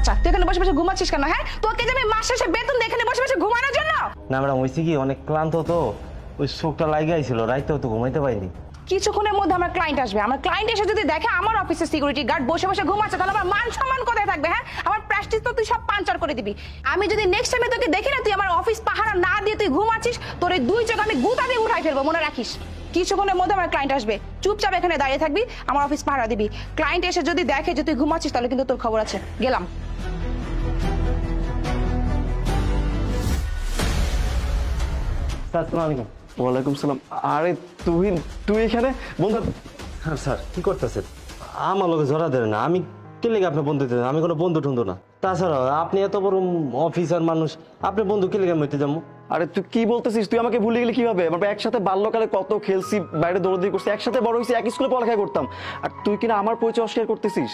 বাচ্চা, তুই এখানে বসে বসে ঘুমাচ্ছিস কেন? হ্যাঁ, তোকে যে আমি মাস শেষে বেতন দিয়ে এখানে বসে বসে ঘুমানোর জন্য? না ম্যাডাম, হয়েছে কি, অনেক ক্লান্ত তো, ওই চোখটা লাগাইছিল, রাইতেও তো ঘুমাইতে পারিনি। কিছুক্ষণের মধ্যে আমার ক্লায়েন্ট আসবে, আমার ক্লায়েন্ট এসে যদি দেখে আমার অফিসের সিকিউরিটি গার্ড বসে বসে ঘুমাচ্ছে, তাহলে আমার মান সম্মান কোথায় থাকবে? হ্যাঁ, আমার প্রেস্টিজ তো তুই সব পাঞ্চার করে দিবি। আমি যদি নেক্সট টাইমে তোকে দেখি না তুই আমার অফিস পাহারা না দিয়ে তুই ঘুমাচ্ছিস, তোর এই দুই চোখ আমি গুতা দিয়ে উঠাই ফেলবো, মনে রাখিস। কিছুক্ষণের মধ্যে আমার ক্লায়েন্ট আসবে, চুপচাপ এখানে দাঁড়িয়ে থাকবি, আমার অফিস পাহারা দিবি। ক্লায়েন্ট এসে যদি দেখে যে তুই ঘুমাচ্ছিস, তাহলে কিন্তু তোর খবর আছে। গেলাম। আসসালামু আলাইকুম। ওয়ালাইকুম সালাম। আরে তুই এখানে বন্ধু? হ্যাঁ স্যার, কি করতেছেন? আমার লোকে জড়া দেন না, আমি কে লেগে আপনার বন্ধু দিতেন? আমি কোনো বন্ধু টন্ধু না। তাছাড়া আপনি এত বড় অফিসার মানুষ, আপনি বন্ধু কে লেগে মরতে যাবো? আরে তুই কি বলতেছিস? তুই আমাকে ভুলে গেলি কিভাবে? আমরা একসাথে বাল্যকালে কত খেলছি, বাইরে দৌড়াদৌড়ি করছি, একসাথে বড় হয়েছি, এক স্কুলে পড়ালেখা করতাম, আর তুই কিনা আমার পরিচয় অস্বীকার করতেছিস?